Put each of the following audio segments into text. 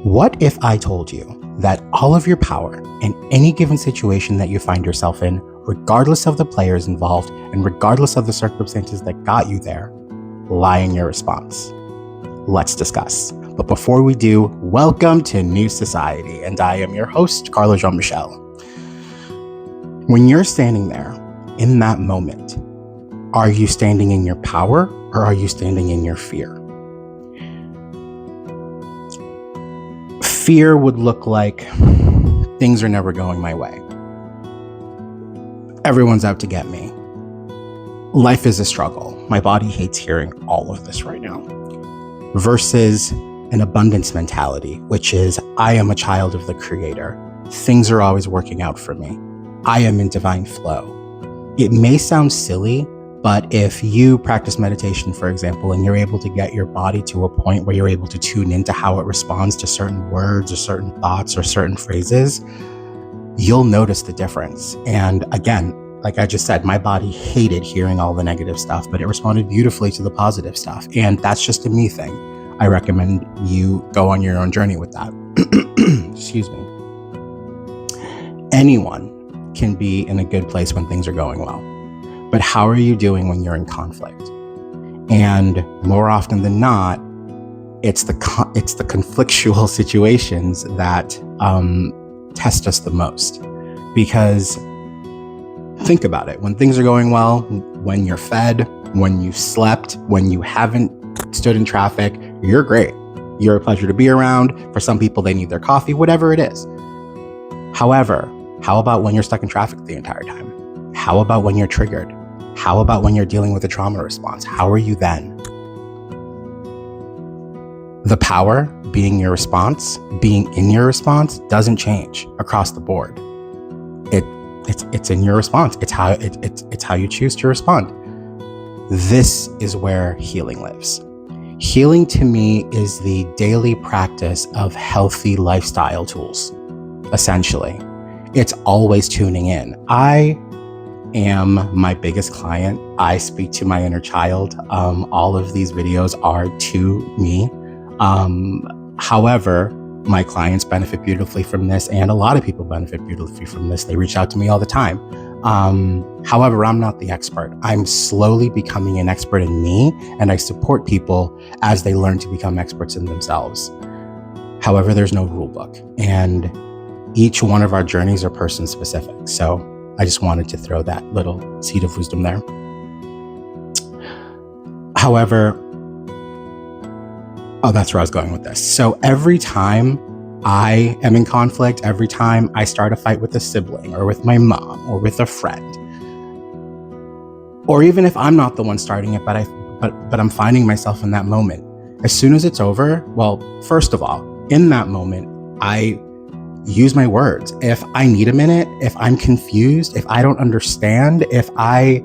What if I told you that all of your power in any given situation that you find yourself in, regardless of the players involved and regardless of the circumstances that got you there, lie in your response? Let's discuss. But before we do, welcome to New Society, and I am your host, Carlo Jean-Michel. When you're standing there in that moment, are you standing in your power or are you standing in your fear? Fear would look like things are never going my way. Everyone's out to get me. Life is a struggle. My body hates hearing all of this right now. Versus an abundance mentality, which is I am a child of the Creator. Things are always working out for me. I am in divine flow. It may sound silly, but if you practice meditation, for example, and you're able to get your body to a point where you're able to tune into how it responds to certain words or certain thoughts or certain phrases, you'll notice the difference. And again, like I just said, my body hated hearing all the negative stuff, but it responded beautifully to the positive stuff. And that's just a me thing. I recommend you go on your own journey with that. Excuse me. Anyone can be in a good place when things are going well. But how are you doing when you're in conflict? And more often than not, it's the conflictual situations that test us the most. Because think about it. When things are going well, when you're fed, when you slept, when you haven't stood in traffic, you're great. You're a pleasure to be around. For some people, they need their coffee, whatever it is. However, how about when you're stuck in traffic the entire time? How about when you're triggered? How about when you're dealing with a trauma response? How are you then? The power being your response, being in your response, doesn't change across the board. It's in your response. It's how you choose to respond. This is where healing lives. Healing to me is the daily practice of healthy lifestyle tools, essentially. It's always tuning in. I am my biggest client. I speak to my inner child. All of these videos are to me. However, my clients benefit beautifully from this, and a lot of people benefit beautifully from this. They reach out to me all the time. However, I'm not the expert. I'm slowly becoming an expert in me, and I support people as they learn to become experts in themselves. However, there's no rule book, and each one of our journeys are person specific. So I just wanted to throw that little seed of wisdom there. However, that's where I was going with this. So every time I am in conflict, every time I start a fight with a sibling or with my mom or with a friend, or even if I'm not the one starting it, but I'm finding myself in that moment, as soon as it's over, well, first of all, in that moment, I use my words. If I need a minute, if I'm confused, if I don't understand, if I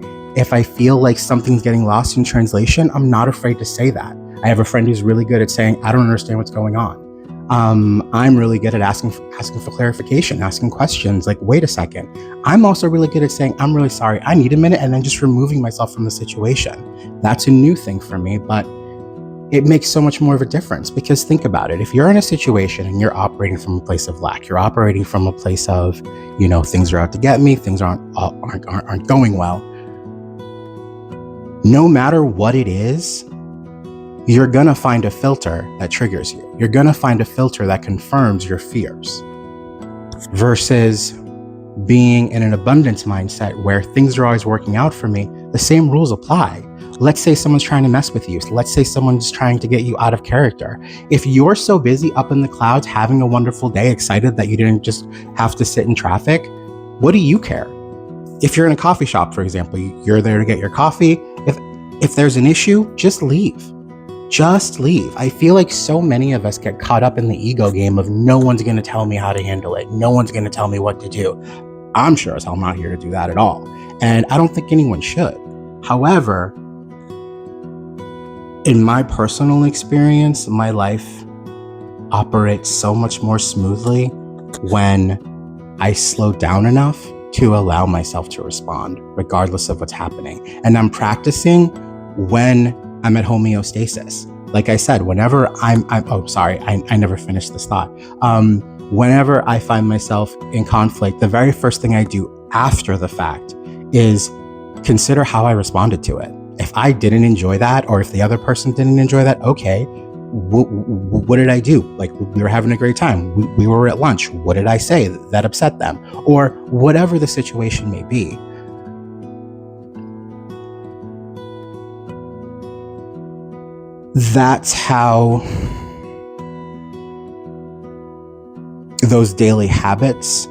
feel like something's getting lost in translation, I'm not afraid to say that. I have a friend who's really good at saying, I don't understand what's going on. I'm really good at asking for clarification, asking questions like, wait a second. I'm also really good at saying, I'm really sorry, I need a minute, and then just removing myself from the situation. That's a new thing for me, but it makes so much more of a difference, because think about it. If you're in a situation and you're operating from a place of lack, you're operating from a place of, things are out to get me, things aren't going well. No matter what it is, you're gonna find a filter that triggers you. You're gonna find a filter that confirms your fears. Versus being in an abundance mindset where things are always working out for me, the same rules apply. Let's say someone's trying to mess with you. Let's say someone's trying to get you out of character. If you're so busy up in the clouds, having a wonderful day, excited that you didn't just have to sit in traffic, what do you care? If you're in a coffee shop, for example, you're there to get your coffee. If there's an issue, just leave. Just leave. I feel like so many of us get caught up in the ego game of no one's going to tell me how to handle it. No one's going to tell me what to do. I'm sure as hell not here to do that at all. And I don't think anyone should. However, in my personal experience, my life operates so much more smoothly when I slow down enough to allow myself to respond, regardless of what's happening. And I'm practicing when I'm at homeostasis. Like I said, whenever oh, sorry, I never finished this thought. Whenever I find myself in conflict, the very first thing I do after the fact is consider how I responded to it. If I didn't enjoy that, or if the other person didn't enjoy that, okay, what did I do? Like, we were having a great time. We were at lunch. What did I say that upset them? Or whatever the situation may be. That's how those daily habits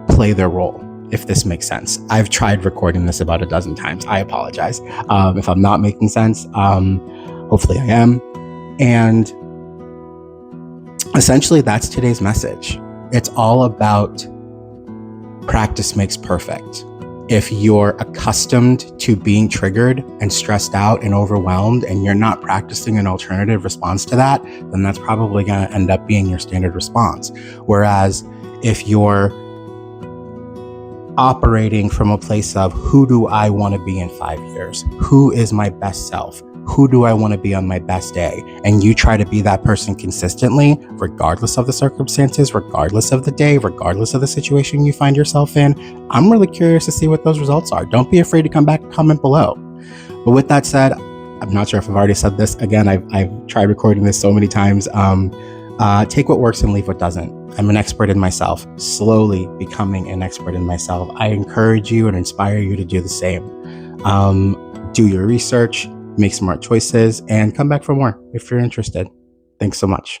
play their role, if this makes sense. I've tried recording this about a dozen times. I apologize if I'm not making sense. Hopefully I am. And essentially, that's today's message. It's all about practice makes perfect. If you're accustomed to being triggered and stressed out and overwhelmed, and you're not practicing an alternative response to that, then that's probably going to end up being your standard response. Whereas if you're operating from a place of, who do I want to be in 5 years? Who is my best self? Who do I want to be on my best day? And you try to be that person consistently, regardless of the circumstances, regardless of the day, regardless of the situation you find yourself in. I'm really curious to see what those results are. Don't be afraid to come back and comment below. But with that said, I'm not sure if I've already said this. Again, I've tried recording this so many times. Take what works and leave what doesn't. I'm an expert in myself, slowly becoming an expert in myself. I encourage you and inspire you to do the same. Do your research, make smart choices, and come back for more if you're interested. Thanks so much.